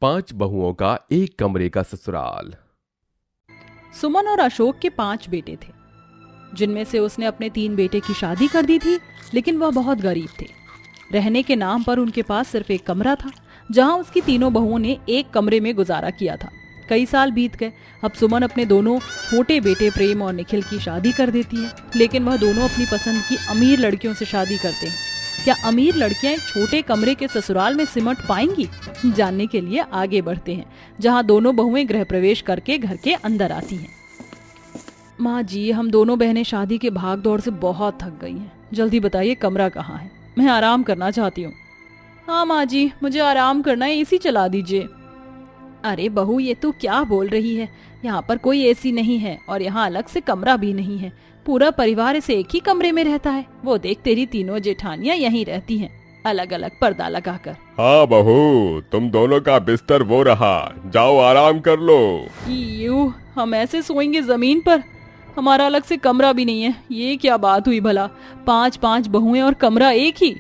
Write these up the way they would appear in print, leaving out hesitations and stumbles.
5 बहुओं का एक कमरे का ससुराल। सुमन और अशोक के 5 बेटे थे, जिनमें से उसने अपने 3 बेटे की शादी कर दी थी, लेकिन वह बहुत गरीब थे। रहने के नाम पर उनके पास सिर्फ एक कमरा था, जहां उसकी तीनों बहुओं ने एक कमरे में गुजारा किया था। कई साल बीत गए। अब सुमन अपने दोनों छोटे बेटे प्रेम और निखिल की शादी कर देती है, लेकिन वह दोनों अपनी पसंद की अमीर लड़कियों से शादी करते हैं। क्या अमीर लड़कियां एक छोटे कमरे के ससुराल में सिमट पाएंगी? जानने के लिए आगे बढ़ते हैं, जहां दोनों बहुएं गृह प्रवेश करके घर के अंदर आती हैं। माँ जी, हम दोनों बहनें शादी के भाग दौड़ से बहुत थक गई हैं। जल्दी बताइए कमरा कहाँ है, मैं आराम करना चाहती हूँ। हाँ माँ जी, मुझे आराम करना है, एसी चला दीजिए। अरे बहू, ये तू क्या बोल रही है? यहाँ पर कोई एसी नहीं है और यहाँ अलग से कमरा भी नहीं है। पूरा परिवार इस एक ही कमरे में रहता है। वो देख, तेरी तीनों जेठानियाँ यहीं रहती हैं, अलग अलग पर्दा लगाकर। हाँ बहू, तुम दोनों का बिस्तर वो रहा, जाओ आराम कर लो। यू, हम ऐसे सोएंगे जमीन पर? हमारा अलग से कमरा भी नहीं है। ये क्या बात हुई भला? 5 बहुएं और कमरा एक ही।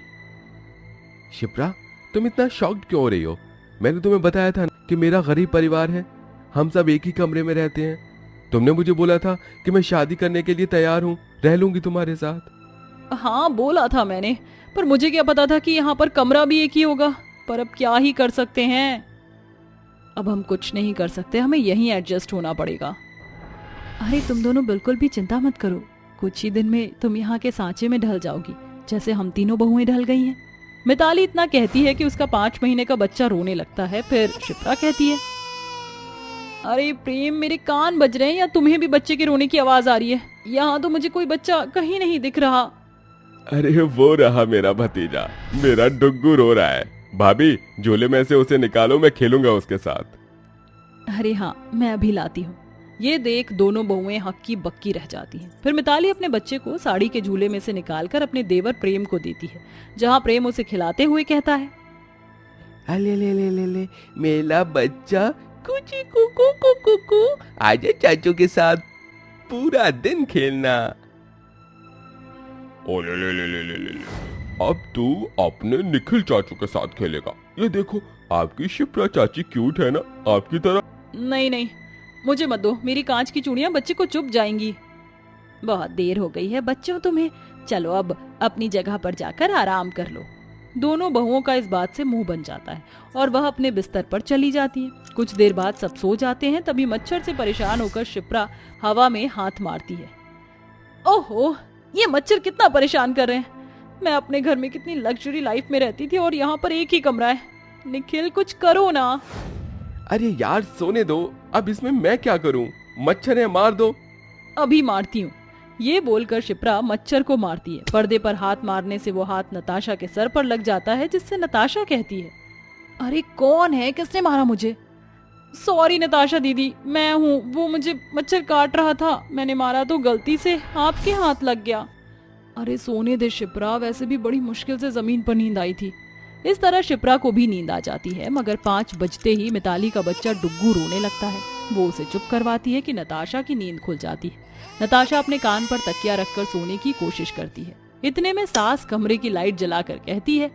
शिप्रा, तुम इतना शॉक्ड क्यों हो रही हो? मैंने तुम्हें बताया था कि मेरा गरीब परिवार है, हम सब एक ही कमरे में रहते हैं। तुमने मुझे बोला था कि मैं शादी करने के लिए तैयार हूँ, रह लूंगी तुम्हारे साथ। हाँ बोला था मैंने, पर मुझे क्या पता था कि यहाँ पर कमरा भी एक ही होगा। पर अब क्या ही कर सकते हैं? अब हम कुछ नहीं कर सकते, हमें यहीं एडजस्ट होना पड़ेगा। अरे तुम दोनों बिल्कुल भी चिंता मत करो, कुछ ही दिन में तुम यहाँ के सांचे में ढल जाओगी, जैसे हम तीनों बहुएं ढल गई हैं। मिताली इतना कहती है कि उसका 5 महीने का बच्चा रोने लगता है। फिर शिप्रा कहती है, अरे प्रेम, मेरे कान बज रहे हैं या तुम्हें भी बच्चे के रोने की आवाज आ रही है? यहाँ तो मुझे कोई बच्चा कहीं नहीं दिख रहा। अरे वो रहा मेरा भतीजा, मेरा डुग्गू रो रहा है। भाभी, झूले में से उसे निकालो, मैं खेलूंगा उसके साथ। अरे हाँ, मैं अभी लाती हूँ। ये देख दोनों बहुएं हक्की बक्की रह जाती हैं। फिर मिताली अपने बच्चे को साड़ी के झूले में से निकालकर अपने देवर प्रेम को देती है, जहाँ प्रेम उसे खिलाते हुए कहता है, अले ले ले ले ले, मेरा बच्चा कुची कुकू कुकू कू, आजा चाचू के साथ पूरा दिन खेलना। ओ ले ले ले ले ले ले ले, अब तू अपने निखिल चाचू के साथ खेलेगा। ये देखो, आपकी शिप्रा चाची क्यूट है ना, आपकी तरह। नहीं नहीं, मुझे मत दो, मेरी कांच की चूड़ियां बच्चे को चुभ जाएंगी। बहुत देर हो गई है बच्चों तुम्हें, चलो अब अपनी जगह पर जाकर आराम कर लो। दोनों बहुओं का इस बात से मुंह बन जाता है और वह अपने बिस्तर पर चली जाती है। कुछ देर बाद सब सो जाते हैं, तभी मच्छर से परेशान होकर शिप्रा हवा में हाथ मारती है। ओहो, ये मच्छर कितना परेशान कर रहे हैं। मैं अपने घर में कितनी लग्जरी लाइफ में रहती थी और यहाँ पर एक ही कमरा है। निखिल, कुछ करो ना। अरे यार सोने दो, अब इसमें मैं क्या करूं? मच्छर है, मार दो। अभी मारती हूँ। ये बोलकर शिप्रा मच्छर को मारती है। पर्दे पर हाथ मारने से वो हाथ नताशा के सर पर लग जाता है, जिससे नताशा कहती है, अरे कौन है, किसने मारा मुझे? सॉरी नताशा दीदी, मैं हूँ, वो मुझे मच्छर काट रहा था, मैंने मारा तो गलती से आपके हाथ लग गया। अरे सोने दे शिप्रा, वैसे भी बड़ी मुश्किल से जमीन पर नींद आई थी। इस तरह शिप्रा को भी नींद आ जाती है, मगर 5 बजते ही मिताली का बच्चा डुग्गू रोने लगता है। वो उसे चुप करवाती है कि नताशा की नींद खुल जाती है। नताशा अपने कान पर तकिया रखकर सोने की कोशिश करती है। इतने में सास कमरे की लाइट जलाकर कहती है,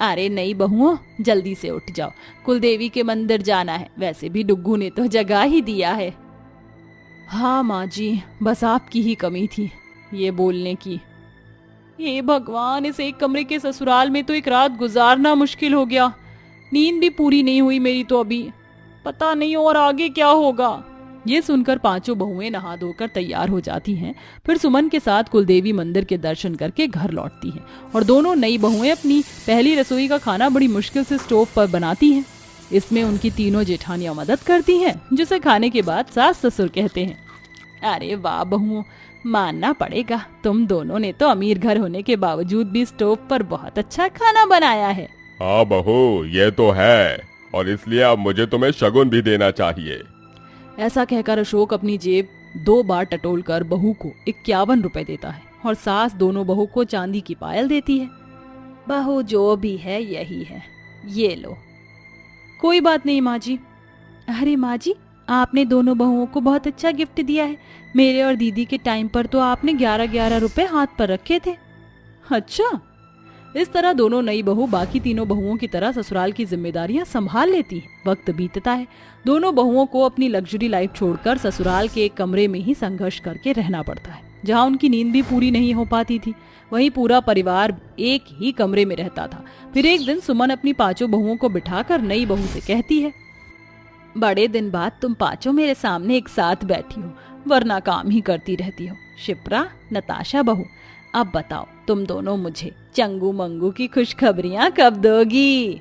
अरे नई बहुओं, जल्दी से उठ जाओ, कुलदेवी के मंदिर जाना है। वैसे भी डुग्गू ने तो जगा ही दिया है। हाँ माँ जी, बस आपकी ही कमी थी ये बोलने की। हे भगवान, इस एक कमरे के ससुराल में तो एक रात गुजारना मुश्किल हो गया। नींद भी पूरी नहीं हुई मेरी तो अभी, पता नहीं और आगे क्या होगा। ये सुनकर 5 बहुएं नहा धोकर तैयार हो जाती हैं। फिर सुमन के साथ कुलदेवी मंदिर के दर्शन करके घर लौटती हैं और दोनों नई बहुएं अपनी पहली रसोई का खाना बड़ी मुश्किल से स्टोव पर बनाती हैं। इसमें उनकी तीनों जेठानियां मदद करती हैं, जिसे खाने के बाद सास ससुर कहते हैं, अरे वाह बहुओं, मानना पड़ेगा, तुम दोनों ने तो अमीर घर होने के बावजूद भी स्टोव पर बहुत अच्छा खाना बनाया है। हाँ बहू, ये तो है, और इसलिए अब मुझे तुम्हें शगुन भी देना चाहिए। ऐसा कहकर अशोक अपनी जेब 2 बार टटोल कर बहू को 51 रुपए देता है और सास दोनों बहू को चांदी की पायल देती है। बहू जो भी है यही है, ये लो। कोई बात नहीं माँ जी। अरे माँ जी, आपने दोनों बहुओं को बहुत अच्छा गिफ्ट दिया है। मेरे और दीदी के टाइम पर तो आपने 11-11 रुपए हाथ पर रखे थे। अच्छा, इस तरह दोनों नई बहू बाकी तीनों बहुओं की तरह ससुराल की जिम्मेदारियां संभाल लेती हैं। वक्त बीतता है, दोनों बहुओं को अपनी लग्जरी लाइफ छोड़कर ससुराल के एक कमरे में ही संघर्ष करके रहना पड़ता है, जहां उनकी नींद भी पूरी नहीं हो पाती थी। वहीं पूरा परिवार एक ही कमरे में रहता था। फिर एक दिन सुमन अपनी पांचों बहुओं को बिठाकर नई बहू से कहती है, बड़े दिन बाद तुम पांचों मेरे सामने एक साथ बैठी हो, वरना काम ही करती रहती हो। शिप्रा, नताशा बहू, अब बताओ तुम दोनों मुझे चंगू मंगू की खुशखबरियां कब दोगी?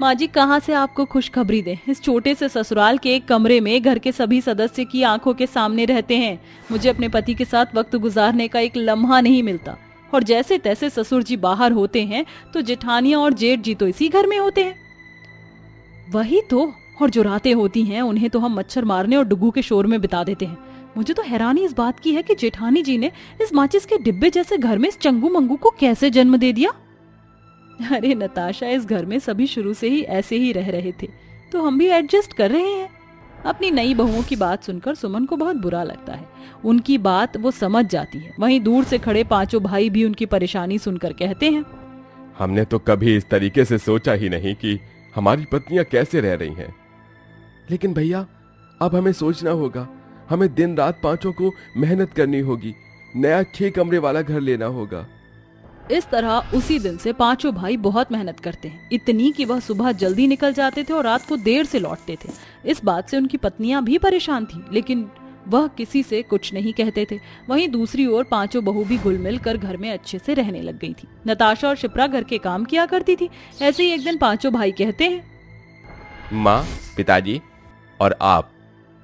माँ जी, कहाँ से आपको खुशखबरी दें? इस छोटे से ससुराल के एक कमरे में घर के सभी सदस्य की आंखों के सामने रहते हैं। मुझे अपने पति के साथ वक्त गुजारने का एक लम्हा नहीं मिलता, और जैसे तैसे ससुर जी बाहर होते हैं तो जेठानियां और जेठ जी तो इसी घर में होते हैं। वही तो, और जो रातें होती हैं उन्हें तो हम मच्छर मारने और डुग्गू के शोर में बिता देते हैं। मुझे तो हैरानी इस बात की है कि जेठानी जी ने इस माचिस के डिब्बे जैसे घर में इस चंगू मंगू को कैसे जन्म दे दिया। अरे नताशा, इस घर में सभी शुरू से ही ऐसे ही रह रहे थे, तो हम भी एडजस्ट कर रहे हैं। अपनी नई बहुओं की बात सुनकर सुमन को बहुत बुरा लगता है। उनकी बात वो समझ जाती है। वहीं दूर से खड़े पांचों भाई भी उनकी परेशानी सुनकर कहते हैं, हमने तो कभी इस तरीके से सोचा ही नहीं कि हमारी पत्नियां कैसे रह रही हैं। लेकिन भैया, अब हमें सोचना होगा। हमें दिन रात पांचों को मेहनत करनी होगी, नया 6 कमरे वाला घर लेना होगा। इस तरह उसी दिन से पांचों भाई बहुत मेहनत करते हैं, इतनी कि वह सुबह जल्दी निकल जाते थे और रात को देर से लौटते थे। इस बात से उनकी पत्नियां भी परेशान थीं, लेकिन वह किसी से कुछ नहीं कहते थे। वहीं दूसरी ओर पांचों बहू भी घुल मिल कर घर में अच्छे से रहने लग गई थी। नताशा और शिप्रा घर के काम किया करती थी। ऐसे ही एक दिन पांचों भाई कहते हैं, माँ, पिताजी और आप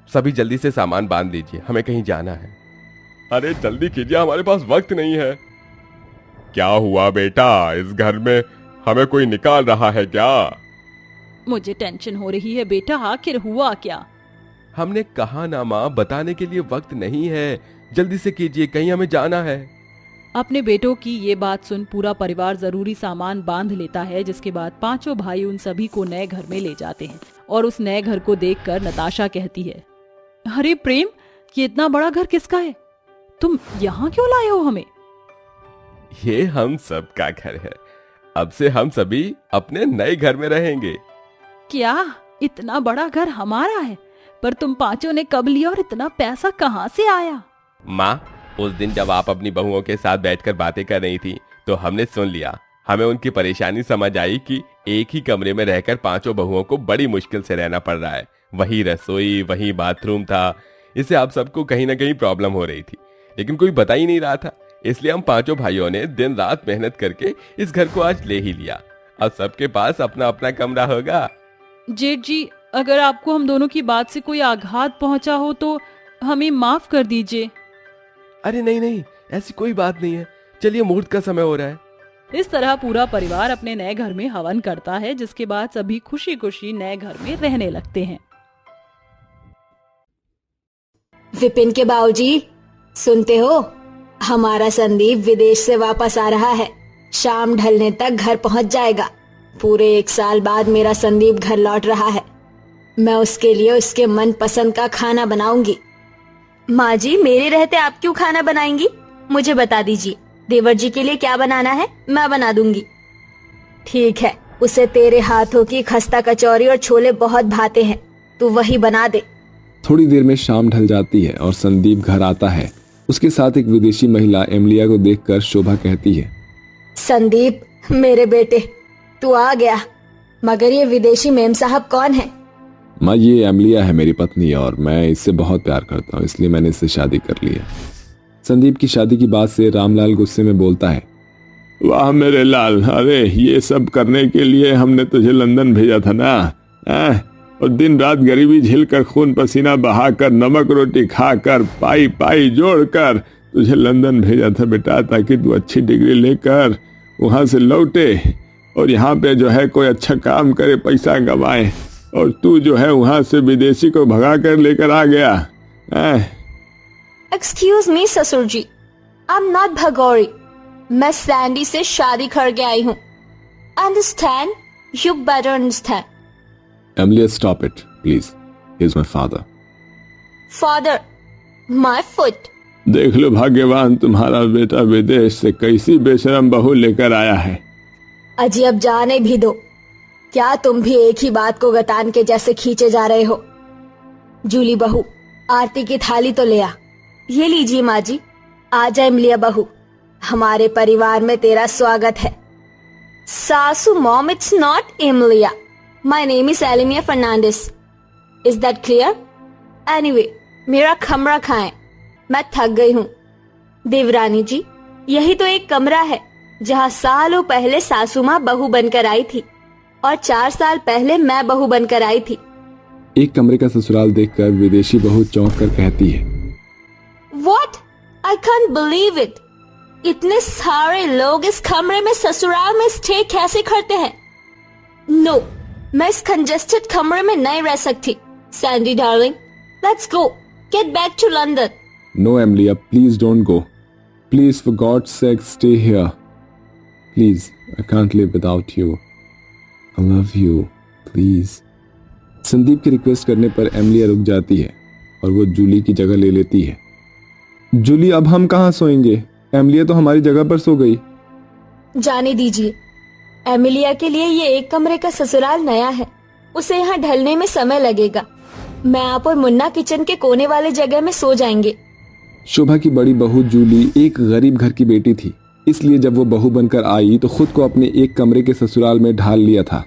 सभी जल्दी से सामान बांध लीजिए, हमें कहीं जाना है। अरे जल्दी कीजिए, हमारे पास वक्त नहीं है। क्या हुआ बेटा, इस घर में हमें कोई निकाल रहा है क्या? मुझे टेंशन हो रही है बेटा, आखिर हुआ क्या? हमने कहा ना माँ, बताने के लिए वक्त नहीं है, जल्दी से कीजिए, कहीं हमें जाना है। अपने बेटों की ये बात सुन पूरा परिवार जरूरी सामान बांध लेता है, जिसके बाद पांचों भाई उन सभी को नए घर में ले जाते हैं। और उस नए घर को देखकर नताशा कहती है, अरे प्रेम, ये इतना बड़ा घर किसका है? तुम यहाँ क्यों लाए हो हमें? ये हम सब का घर है, अब से हम सभी अपने नए घर में रहेंगे। क्या इतना बड़ा घर हमारा है? पर तुम पांचों ने कब लिया और इतना पैसा कहाँ से आया? माँ, उस दिन जब आप अपनी बहुओं के साथ बैठकर बातें कर रही थी तो हमने सुन लिया। हमें उनकी परेशानी समझ आई कि एक ही कमरे में रहकर पांचों बहुओं को बड़ी मुश्किल से रहना पड़ रहा है। वही रसोई, वही बाथरूम था, इससे आप सबको कहीं ना कहीं प्रॉब्लम हो रही थी, लेकिन कोई बता ही नहीं रहा था। इसलिए हम पांचों भाइयों ने दिन रात मेहनत करके इस घर को आज ले ही लिया। अब सबके पास अपना अपना कमरा होगा। जेठ जी, अगर आपको हम दोनों की बात से कोई आघात पहुंचा हो तो हमें माफ कर दीजिए। अरे नहीं नहीं, ऐसी कोई बात नहीं है, चलिए मुहूर्त का समय हो रहा है। इस तरह पूरा परिवार अपने नए घर में हवन करता है, जिसके बाद सभी खुशी खुशी नए घर में रहने लगते हैं। विपिन के बाबूजी, सुनते हो? हमारा संदीप विदेश से वापस आ रहा है। शाम ढलने तक घर पहुंच जाएगा। पूरे 1 साल बाद मेरा संदीप घर लौट रहा है। मैं उसके लिए उसके मन पसंद का खाना बनाऊंगी। माँ जी, मेरे रहते आप क्यों खाना बनाएंगी? मुझे बता दीजिए, देवर जी के लिए क्या बनाना है, मैं बना दूंगी। ठीक है, उसे तेरे हाथों की खस्ता कचौरी और छोले बहुत भाते हैं, तू वही बना दे। थोड़ी देर में शाम ढल जाती है और संदीप घर आता है। उसके साथ एक विदेशी महिला एमलिया को देखकर शोभा कहती है, संदीप मेरे बेटे, तू आ गया। मगर ये विदेशी मेम साहब कौन है? माँ, ये एमलिया है मेरी पत्नी और मैं इससे बहुत प्यार करता हूँ, इसलिए मैंने इससे शादी कर ली है। संदीप की शादी की बात से रामलाल गुस्से में बोलता है, वाह मेरे लाल, अरे ये सब करने के लिए हमने तुझे लंदन भेजा था ना, और दिन रात गरीबी झेलकर खून पसीना बहाकर नमक रोटी खाकर पाई पाई जोड़कर तुझे लंदन भेजा था बेटा, ताकि तू अच्छी डिग्री लेकर वहां से लौटे और यहाँ पे जो है कोई अच्छा काम करे, पैसा कमाए, और तू जो है वहां से विदेशी को भगा कर लेकर आ गया। एक्सक्यूज मी ससुर जी, आई एम नॉट भगौरी, मैं सैंडी से शादी करके आई हूँ। Understand, you better understand. Amelia, stop it please, he is my father. Father, my foot. देख लो भाग्यवान, तुम्हारा बेटा विदेश से कैसी बेशरम बहू लेकर आया है। अजी अब जाने भी दो, क्या तुम भी एक ही बात को गतान के जैसे खींचे जा रहे हो। जूली बहू, आरती की थाली तो ले आ। ये लीजिए माँ जी। आजा इमलिया बहू, हमारे परिवार में तेरा स्वागत है। सासू mom, it's not Imliya, my name is एलिमिया Fernandes. Is that clear? Anyway, मेरा कमरा खाएं, मैं थक गई हूँ। देवरानी जी, यही तो एक कमरा है जहाँ सालों पहले सासू माँ बहू बनकर आई थी और 4 साल पहले मैं बहू बनकर आई थी। एक कमरे का ससुराल देखकर विदेशी बहू चौंक कर कहती है, What? I can't believe it. इतने सारे लोग इस कमरे में ससुराल में स्टे कैसे करते हैं? No, मैं इस कंजेस्टेड कमरे में नहीं रह सकती। Sandy darling, let's go. Get back to London. No, Amelia, please don't go. Please, for God's sake, stay here. Please, I can't live without you. I love you. Please. Sandeep की request करने पर Emilia रुक जाती है और वो जूली की जगह ले लेती है। जूली, अब हम कहाँ सोएंगे? एमिलिया तो हमारी जगह पर सो गई। जाने दीजिए, एमिलिया के लिए ये एक कमरे का ससुराल नया है, उसे यहाँ ढलने में समय लगेगा। मैं आप और मुन्ना किचन के कोने वाले जगह में सो जाएंगे। शोभा की बड़ी बहू जूली एक गरीब घर की बेटी थी, इसलिए जब वो बहू बनकर आई तो खुद को अपने एक कमरे के ससुराल में ढाल लिया था।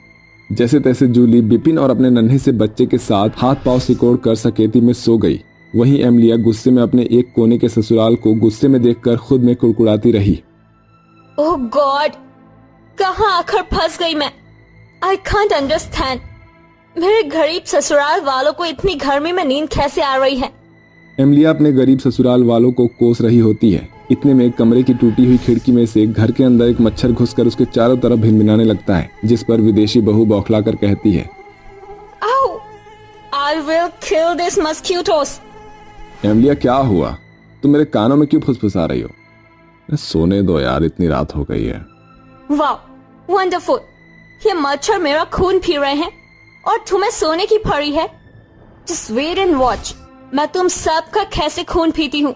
जैसे तैसे जूली बिपिन और अपने नन्हे से बच्चे के साथ हाथ पांव सिकोड़ कर सकेती में सो गई। वहीं एमिलिया गुस्से में अपने एक कोने के ससुराल को गुस्से में देखकर खुद में कुड़कुड़ाती रही। ओह गॉड, कहाँ आकर फंस गई मैं। आई कांट अंडरस्टैंड, मेरे गरीब ससुराल वालों को इतनी गर्मी में नींद कैसे आ रही है। एमिलिया अपने गरीब ससुराल वालों को कोस रही होती है। इतने में कमरे की टूटी हुई खिड़की में से घर के अंदर एक मच्छर घुसकर उसके चारों तरफ भिनभिनाने लगता है, जिस पर विदेशी बहू बौखलाकर कहती है, Ow! I will kill these mosquitoes. Emilia, क्या हुआ? तुम मेरे कानों में क्यों फुसफुसा रही हो? सोने दो यार, इतनी रात हो गई है। वाह, वंडरफुल। ये मच्छर मेरा खून पी रहे हैं और तुम्हें सोने की पड़ी है। Just wait and watch, मैं तुम सबका कैसे खून पीती हूँ।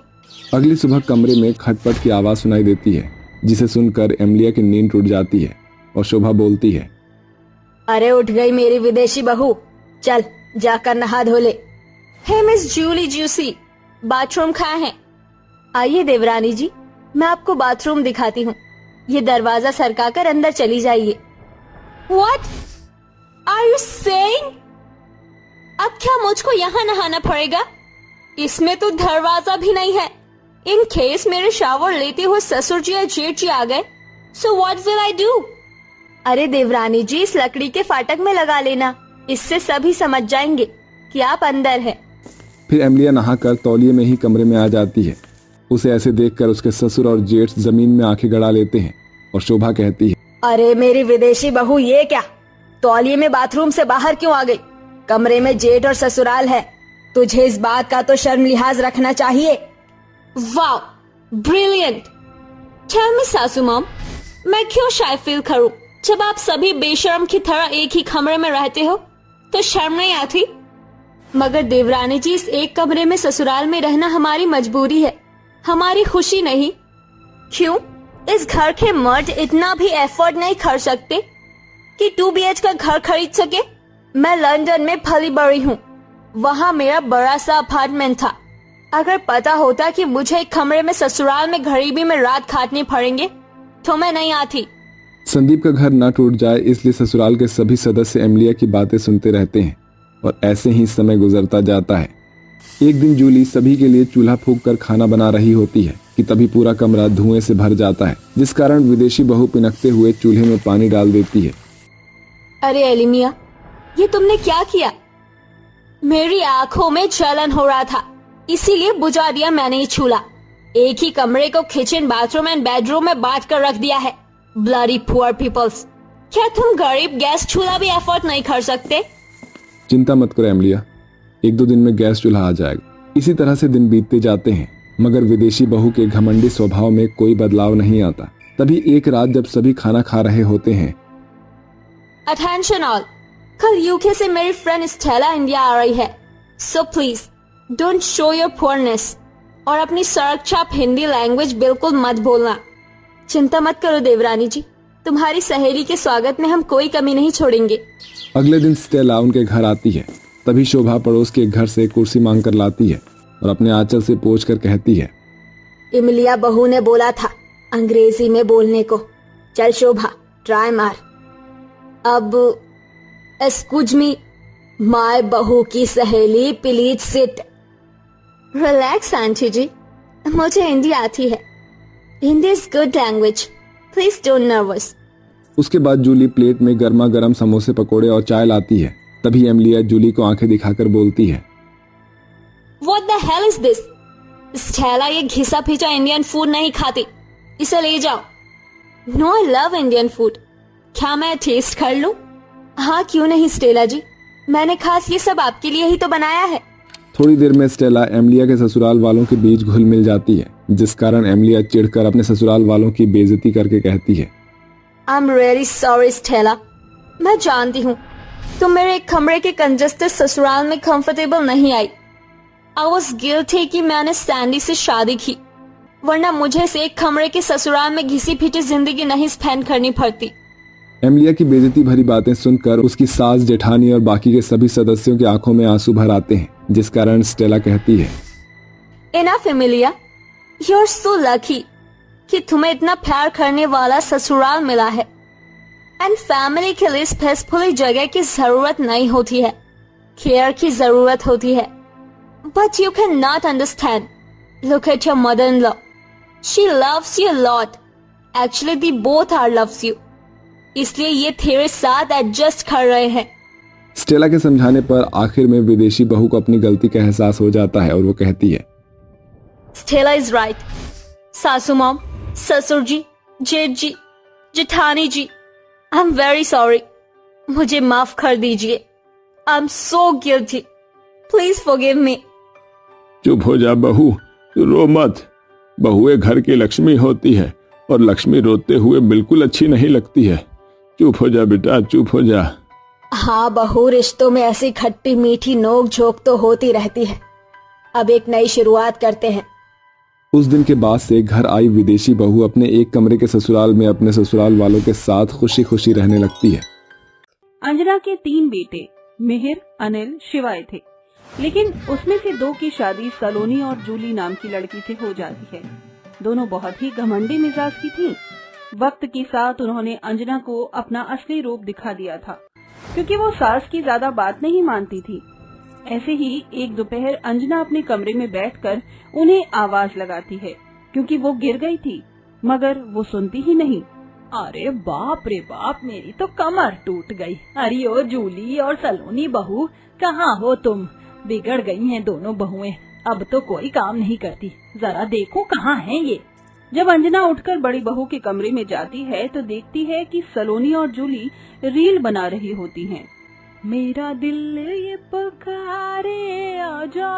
अगली सुबह कमरे में खटपट की आवाज सुनाई देती है, जिसे सुनकर एमिलिया की नींद टूट जाती है और शोभा बोलती है, अरे उठ गई मेरी विदेशी बहू, चल जाकर नहा धो ले। हे मिस जूली जूसी, बाथरूम कहाँ है? आइए देवरानी जी, मैं आपको बाथरूम दिखाती हूँ। ये दरवाजा सरकाकर अंदर चली जाइए। What are you saying? अब क्या मुझको यहाँ नहाना पड़ेगा? इसमें तो दरवाजा भी नहीं है। इन केस मेरे शावर लेते हुए ससुर जी या जेठ जी आ गए, so what will I do? अरे देवरानी जी, इस लकड़ी के फाटक में लगा लेना, इससे सभी समझ जाएंगे कि आप अंदर हैं। फिर एमिलिया नहाकर तौलिए में ही कमरे में आ जाती है। उसे ऐसे देखकर उसके ससुर और जेठ जमीन में आंखें गड़ा लेते हैं और शोभा कहती है, अरे मेरी विदेशी बहू, ये क्या? तौलिए में बाथरूम से बाहर क्यों आ गई? कमरे में जेठ और ससुराल है, तुझे इस बात का तो शर्म लिहाज रखना चाहिए। Wow, brilliant. टेल मी सासू मॉम, मैं क्यों शाय फील करूं? जब आप सभी बेशर्म की तरह एक ही कमरे में रहते हो तो शर्म नहीं आती? मगर देवरानी जी, इस एक कमरे में ससुराल में रहना हमारी मजबूरी है, हमारी खुशी नहीं। क्यों? इस घर के मर्द इतना भी एफर्ट नहीं कर सकते कि 2 BH का घर खरीद सके? मैं लंदन में पली बड़ी हूँ, वहाँ मेरा बड़ा सा अपार्टमेंट था। अगर पता होता कि मुझे एक कमरे में ससुराल में गरीबी में रात काटनी पड़ेंगे तो मैं नहीं आती। संदीप का घर न टूट जाए इसलिए ससुराल के सभी सदस्य एमिलिया की बातें सुनते रहते हैं और ऐसे ही समय गुजरता जाता है। एक दिन जूली सभी के लिए चूल्हा फूंक कर खाना बना रही होती है कि तभी पूरा कमरा धुएं से भर जाता है, जिस कारण विदेशी बहू पिनकते हुए चूल्हे में पानी डाल देती है। अरे एलिमिया, ये तुमने क्या किया? मेरी आंखों में जलन हो रहा था, इसीलिए बुझा दिया मैंने ये चूल्हा। एक ही कमरे को किचन, बाथरूम एंड बेडरूम में बांट कर रख दिया है। Bloody poor peoples. क्या तुम गरीब गैस चूल्हा भी अफोर्ड नहीं कर सकते? चिंता मत करो एमिलिया, 1-2 दिन में गैस चूल्हा आ जाएगा। इसी तरह से दिन बीतते जाते हैं, मगर विदेशी बहू के घमंडी स्वभाव में कोई बदलाव नहीं आता। तभी एक रात जब सभी खाना खा रहे होते हैं, अटेंशन ऑल, कल यूके से मेरी फ्रेंड स्टेला इंडिया आ रही है, so please don't show your poorness. और अपनी सड़क छाप हिंदी लैंग्वेज बिल्कुल मत बोलना। चिंता मत करो देवरानी जी, तुम्हारी सहेली के स्वागत में हम कोई कमी नहीं छोड़ेंगे। अगले दिन स्टेला उनके घर आती है। तभी शोभा पड़ोस के घर से कुर्सी मांग कर लाती है और अपने आंचल से पोंछ कर कहती है, इमलिया बहू ने बोला था अंग्रेजी में बोलने को। चल शोभा, ट्राई मार। अब एक्सक्यूज मी, माय बहू की सहेली, प्लीज सिट। रिलैक्स आंटी जी, मुझे हिंदी आती है। Hindi is good language, please don't nervous. उसके बाद जूली प्लेट में गर्मा गर्म समोसे, पकोड़े और चाय लाती है। तभी एमिलिया जूली को आंखें दिखाकर बोलती है, What the hell is this? Stella ये घिसा पिचा इंडियन फूड नहीं खाती, इसे ले जाओ। No, I love Indian food. क्या मैं टेस्ट कर लूं? हाँ क्यों नहीं स्टेला जी, मैंने खास ये सब आपके लिए ही तो बनाया है। थोड़ी देर में स्टेला एमिलिया के ससुराल वालों के बीच घुल मिल जाती है, जिस कारण एमिलिया चिढ़कर अपने ससुराल वालों की बेइज्जती करके कहती है, I am really sorry Stella. मैं जानती हूँ तुम मेरे एक कमरे के कंजस्टेड ससुराल में कंफर्टेबल नहीं आई। आई वॉज गिल्टी कि मैंने सैंडी से शादी की, वरना मुझे से एक कमरे के ससुराल में घिसी पिटी जिंदगी नहीं स्पेंड करनी पड़ती। एमिलिया की बेइज्जती भरी बातें सुनकर उसकी सास, जेठानी और बाकी के सभी सदस्यों की आंखों में आंसू भर आते हैं, जिस कारण स्टेला कहती है, enough Emilia, you are so lucky कि तुम्हें इतना प्यार करने वाला ससुराल मिला है। एंड फैमिली के लिए स्पेसिफिक जगह की जरूरत नहीं होती है, केयर की जरूरत होती है। But you can not understand, look at your mother in law, she loves you lot, actually the both are loves you, इसलिए ये तेरे साथ एडजस्ट कर रहे हैं। स्टेला के समझाने पर आखिर में विदेशी बहू को अपनी गलती का एहसास हो जाता है और वो कहती है, स्टेला इज राइट। सासू मॉम, ससुर जी, जेठ जी, जेठानी जी, आई एम वेरी सॉरी, मुझे माफ कर दीजिए। I am so guilty, please forgive me. चुप हो जा बहू, तू रो मत। बहुएं घर की लक्ष्मी होती है और लक्ष्मी रोते हुए बिल्कुल अच्छी नहीं लगती है। चुप हो जा बेटा, चुप हो जा। हाँ बहू, रिश्तों में ऐसी खट्टी मीठी नोक झोंक तो होती रहती है। अब एक नई शुरुआत करते हैं। उस दिन के बाद से घर आई विदेशी बहू अपने एक कमरे के ससुराल में अपने ससुराल वालों के साथ खुशी खुशी रहने लगती है। अंजना के 3 बेटे मिहिर, अनिल, शिवाय थे, लेकिन उसमें से 2 की शादी सलोनी और जूली नाम की लड़की से हो जाती है। दोनों बहुत ही घमंडी मिजाज की थीं। वक्त के साथ उन्होंने अंजना को अपना असली रूप दिखा दिया था, क्योंकि वो सास की ज्यादा बात नहीं मानती थी। ऐसे ही एक दोपहर अंजना अपने कमरे में बैठकर उन्हें आवाज लगाती है, क्योंकि वो गिर गई थी, मगर वो सुनती ही नहीं। अरे बाप रे बाप, मेरी तो कमर टूट गई। अरे ओ जूली और सलोनी बहू, कहाँ हो तुम? बिगड़ गई हैं दोनों बहुएं, अब तो कोई काम नहीं करती। जरा देखो कहाँ हैं ये। जब अंजना उठकर बड़ी बहू के कमरे में जाती है तो देखती है कि सलोनी और जूली रील बना रही होती हैं। मेरा दिल ये पुकारे आजा,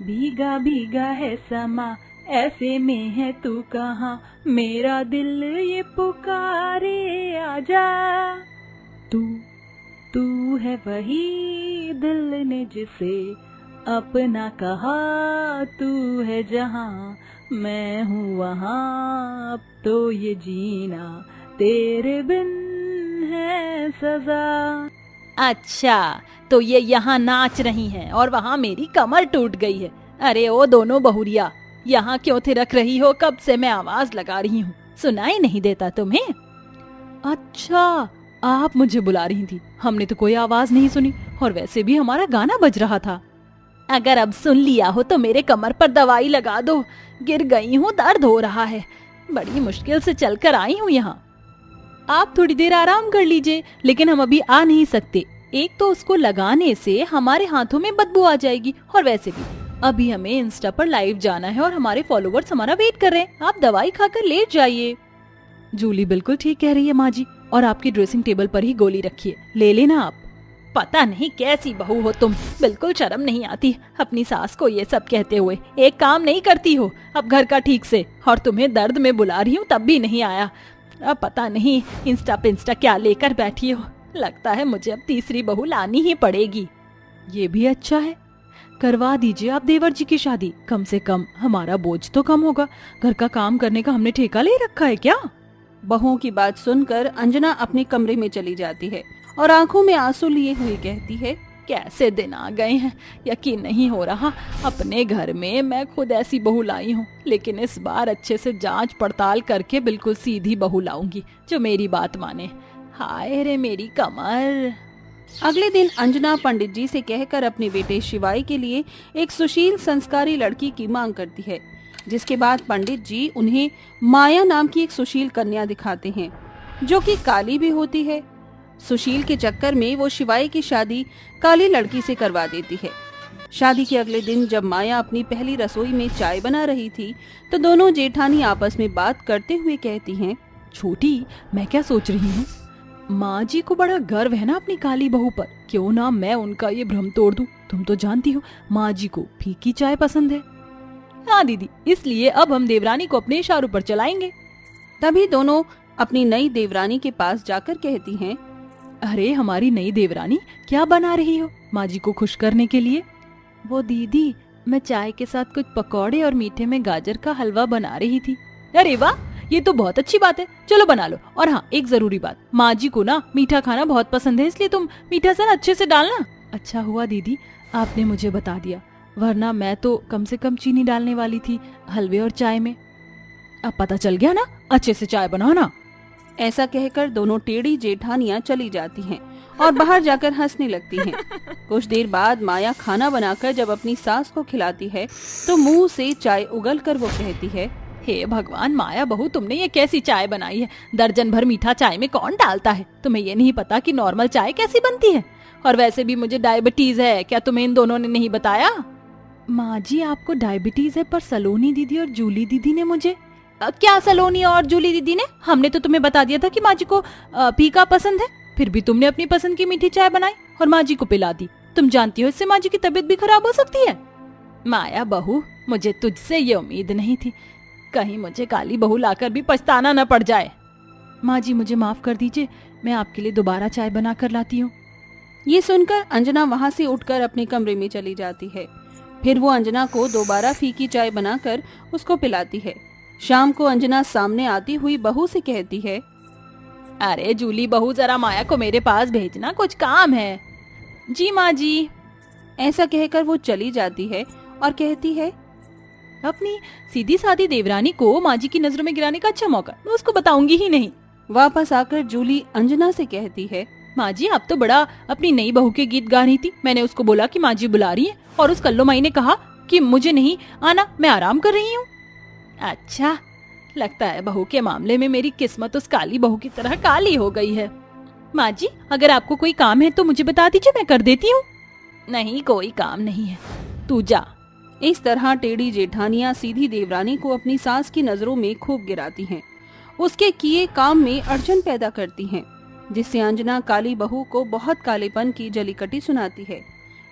भीगा भीगा है समा, ऐसे में है तू कहाँ। मेरा दिल ये पुकारे आजा, तू है वही दिल ने जिसे अपना कहा। तू है जहाँ, मैं हूँ वहाँ, अब तो ये जीना तेरे बिन है सजा। अच्छा, तो ये यहाँ नाच रही हैं और वहाँ मेरी कमर टूट गई है। अरे ओ दोनों बहुरिया, यहाँ क्यों थिरक रही हो? कब से मैं आवाज लगा रही हूँ, सुनाई नहीं देता तुम्हें? अच्छा, आप मुझे बुला रही थी, हमने तो कोई आवाज नहीं सुनी, और वैसे भी हमारा गाना बज रहा था। अगर अब सुन लिया हो तो मेरे कमर पर दवाई लगा दो, गिर गई हूँ, दर्द हो रहा है, बड़ी मुश्किल से चलकर आई हूँ यहाँ। आप थोड़ी देर आराम कर लीजिए, लेकिन हम अभी आ नहीं सकते। एक तो उसको लगाने से हमारे हाथों में बदबू आ जाएगी, और वैसे भी अभी हमें इंस्टा पर लाइव जाना है और हमारे फॉलोवर्स हमारा वेट कर रहे हैं। आप दवाई खाकर लेट जाइए। जूली बिल्कुल ठीक कह रही है माँ जी, और आपकी ड्रेसिंग टेबल पर ही गोली रखिए, ले लेना आप। पता नहीं कैसी बहू हो तुम, बिल्कुल शर्म नहीं आती अपनी सास को ये सब कहते हुए। एक काम नहीं करती हो अब घर का ठीक से, और तुम्हें दर्द में बुला रही हूँ तब भी नहीं आया। अब पता नहीं इंस्टा पिंस्टा क्या लेकर बैठी हो, लगता है मुझे अब तीसरी बहू लानी ही पड़ेगी। ये भी अच्छा है, करवा दीजिए आप देवर जी की शादी, कम से कम हमारा बोझ तो कम होगा। घर का काम करने का हमने ठेका ले रखा है क्या? बहुओं की बात सुनकर अंजना अपने कमरे में चली जाती है और आंखों में आंसू लिए हुए कहती है, कैसे दिन आ गए हैं, यकीन नहीं हो रहा। अपने घर में मैं खुद ऐसी बहू लाई हूँ, लेकिन इस बार अच्छे से जांच पड़ताल करके बिल्कुल सीधी बहू लाऊंगी जो मेरी बात माने। हाय रे मेरी कमर। अगले दिन अंजना पंडित जी से कहकर अपने बेटे शिवाई के लिए एक सुशील संस्कारी लड़की की मांग करती है, जिसके बाद पंडित जी उन्हें माया नाम की एक सुशील कन्या दिखाते हैं जो कि काली भी होती है। सुशील के चक्कर में वो शिवाई की शादी काली लड़की से करवा देती है। शादी के अगले दिन जब माया अपनी पहली रसोई में चाय बना रही थी तो दोनों जेठानी आपस में बात करते हुए कहती हैं, छोटी मैं क्या सोच रही हूँ, माँ जी को बड़ा गर्व है ना अपनी काली बहू पर, क्यों ना मैं उनका ये भ्रम तोड़ दूं। तुम तो जानती हो माँ जी को फीकी चाय पसंद है। हाँ दीदी, इसलिए अब हम देवरानी को अपने इशारों पर चलाएंगे। तभी दोनों अपनी नई देवरानी के पास जाकर कहती हैं, अरे हमारी नई देवरानी क्या बना रही हो माँ जी को खुश करने के लिए? वो दीदी, मैं चाय के साथ कुछ पकौड़े और मीठे में गाजर का हलवा बना रही थी। अरे वाह, ये तो बहुत अच्छी बात है, चलो बना लो। और हाँ, एक जरूरी बात, माँ जी को ना मीठा खाना बहुत पसंद है, इसलिए तुम मीठा सा अच्छे से डालना। अच्छा हुआ दीदी आपने मुझे बता दिया, वरना मैं तो कम से कम चीनी डालने वाली थी हलवे और चाय में। अब पता चल गया ना, अच्छे से चाय बनाना। ऐसा कहकर दोनों टेढ़ी जेठानियां चली जाती हैं और बाहर जाकर हंसने लगती हैं। कुछ देर बाद माया खाना बनाकर जब अपनी सास को खिलाती है तो मुंह से चाय उगलकर वो कहती है, हे भगवान माया बहू, तुमने ये कैसी चाय बनाई है? दर्जन भर मीठा चाय में कौन डालता है? तुम्हें ये नहीं पता कि नॉर्मल चाय कैसी बनती है? और वैसे भी मुझे डायबिटीज है, क्या तुम्हें इन दोनों ने नहीं बताया? माँ जी आपको डायबिटीज है, पर सलोनी दीदी और जूली दीदी ने मुझे। क्या सलोनी और जूली दीदी ने? हमने तो तुम्हें बता दिया था कि माँ जी को फीका पसंद है, फिर भी तुमने अपनी पसंद की मीठी चाय बनाई और माँ जी को पिला दी। तुम जानती हो इससे माँ जी की तबीयत भी खराब हो सकती है। माया बहू, मुझे तुझसे ये उम्मीद नहीं थी, कहीं मुझे काली बहू लाकर भी पछताना न पड़ जाए। माँ जी मुझे माफ कर दीजिए, मैं आपके लिए दोबारा चाय बना कर लाती हूँ। ये सुनकर अंजना वहाँ से उठकर अपने कमरे में चली जाती है। फिर वो अंजना को दोबारा फीकी चाय बनाकर उसको पिलाती है। शाम को अंजना सामने आती हुई बहू से कहती है, अरे जूली बहू, जरा माया को मेरे पास भेजना, कुछ काम है। जी माँ जी। ऐसा कहकर वो चली जाती है और कहती है, अपनी सीधी सादी देवरानी को माँ जी की नजरों में गिराने का अच्छा मौका, मैं उसको बताऊंगी ही नहीं। वापस आकर जूली अंजना से कहती है, माँ जी आप तो बड़ा अपनी नई बहू के गीत गा रही थी। मैंने उसको बोला कि माँ जी बुला रही है और उस कल्लो माई ने कहा कि मुझे नहीं आना, मैं आराम कर रही हूँ। अच्छा, लगता है बहू के मामले में मेरी किस्मत उस काली बहू की तरह काली हो गई है। माँ जी अगर आपको कोई काम है तो मुझे बता दीजिए, मैं कर देती हूँ। नहीं, कोई काम नहीं है, तू जा। इस तरह टेढ़ी जेठानियां सीधी देवरानी को अपनी सास की नजरों में खूब गिराती हैं, उसके किए काम में अड़चन पैदा करती हैं, जिससे अंजना काली बहू को बहुत कालेपन की जलीकटी सुनाती है।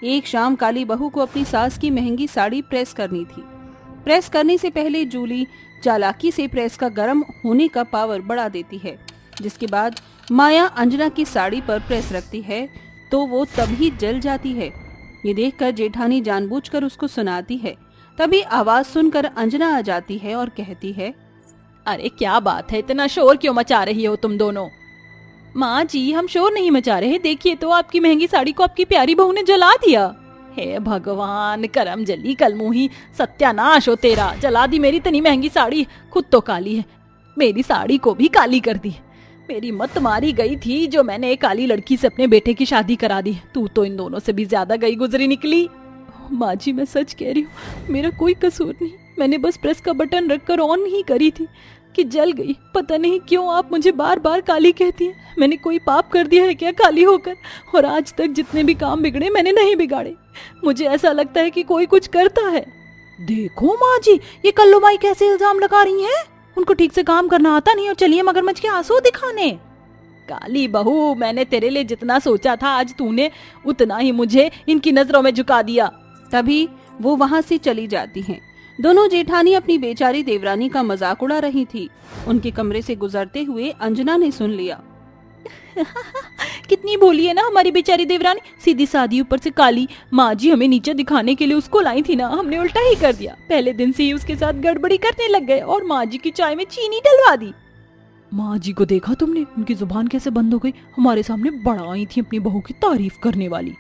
एक शाम काली बहू को अपनी सास की महंगी साड़ी प्रेस करनी थी। प्रेस करने से पहले जूली चालाकी से प्रेस का गर्म होने का पावर बढ़ा देती है, जिसके बाद माया अंजना की साड़ी पर प्रेस रखती है तो वो तभी जल जाती है। ये देखकर जेठानी जानबूझकर उसको सुनाती है। तभी आवाज सुनकर अंजना आ जाती है और कहती है, अरे क्या बात है, इतना शोर क्यों मचा रही हो तुम दोनों? माँ जी हम शोर नहीं मचा रहे, देखिए तो आपकी महंगी साड़ी को आपकी प्यारी बहू ने जला दिया। हे भगवान, करम जली कलमुही, सत्यानाश हो तेरा, जला दी मेरी इतनी महंगी साड़ी, खुद तो काली है, मेरी साड़ी को भी काली कर दी। मेरी मत मारी गई थी जो मैंने एक काली लड़की से अपने बेटे की शादी करा दी, तू तो इन दोनों से भी ज्यादा गई गुजरी निकली। माँ जी मैं सच कह रही हूँ, मेरा कोई कसूर नहीं, मैंने बस प्रेस का बटन रखकर ऑन ही करी थी कि जल गई। पता नहीं क्यों आप मुझे बार बार काली कहती हैं, मैंने कोई पाप कर दिया है क्या काली होकर? और आज तक जितने भी काम बिगड़े मैंने नहीं बिगाड़े, मुझे ऐसा लगता है कि कोई कुछ करता है। देखो माँ जी ये कल्लू माई कैसे इल्जाम लगा रही हैं, उनको ठीक से काम करना आता नहीं और चलिए मगरमच्छ के आंसू दिखाने। काली बहू, मैंने तेरे लिए जितना सोचा था आज तूने उतना ही मुझे इनकी नजरों में झुका दिया। तभी वो वहाँ से चली जाती हैं। दोनों जेठानी अपनी बेचारी देवरानी का मजाक उड़ा रही थी। उनके कमरे से गुजरते हुए अंजना ने सुन लिया। कितनी भोली है ना हमारी बेचारी देवरानी, सीधी सादी ऊपर से काली। माँ जी हमें नीचे दिखाने के लिए उसको लाई थी ना, हमने उल्टा ही कर दिया। पहले दिन से ही उसके साथ गड़बड़ी करने लग गए और माँ जी की चाय में चीनी डलवा दी। माँ जी को देखा तुमने, उनकी जुबान कैसे बंद हो गई, हमारे सामने बड़ा आई थी अपनी बहू की तारीफ करने वाली।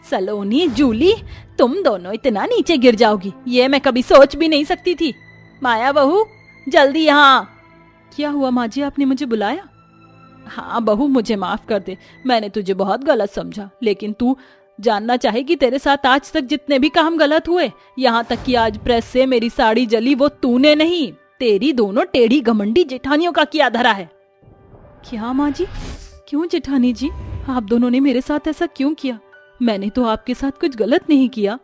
सलोनी जूली, तुम दोनों इतना नीचे गिर जाओगी ये मैं कभी सोच भी नहीं सकती थी। माया बहू जल्दी यहाँ। क्या हुआ माँ जी, आपने मुझे बुलाया? हाँ बहू, मुझे माफ कर दे, मैंने तुझे बहुत गलत समझा। लेकिन तू जानना चाहेगी तेरे साथ आज तक जितने भी काम गलत हुए, यहाँ तक कि आज प्रेस से मेरी साड़ी जली, वो तूने नहीं, तेरी दोनों टेढ़ी घमंडी जेठानियों का किया धरा है। क्या माँ जी? क्यों जेठानी जी, आप दोनों ने मेरे साथ ऐसा क्यों किया? मैंने तो आपके साथ कुछ गलत नहीं किया।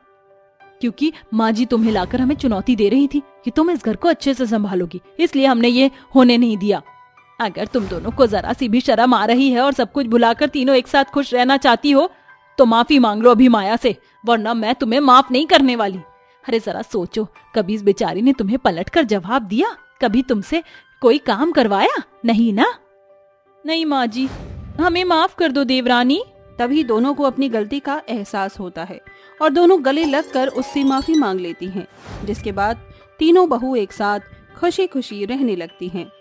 क्योंकि माँ जी तुम्हें लाकर हमें चुनौती दे रही थी कि तुम इस घर को अच्छे से संभालोगी, इसलिए हमने ये होने नहीं दिया। अगर तुम दोनों को जरा सी भी शर्म आ रही है और सब कुछ भुलाकर तीनों एक साथ खुश रहना चाहती हो तो माफी मांग लो अभी माया से, वरना मैं तुम्हें माफ नहीं करने वाली। अरे जरा सोचो, कभी इस बेचारी ने तुम्हें पलटकर जवाब दिया? कभी तुमसे कोई काम करवाया? नहीं ना? नहीं माँ जी, हमें माफ कर दो देवरानी। तभी दोनों को अपनी गलती का एहसास होता है और दोनों गले लगकर उससे माफी मांग लेती हैं, जिसके बाद तीनों बहू एक साथ खुशी खुशी रहने लगती हैं।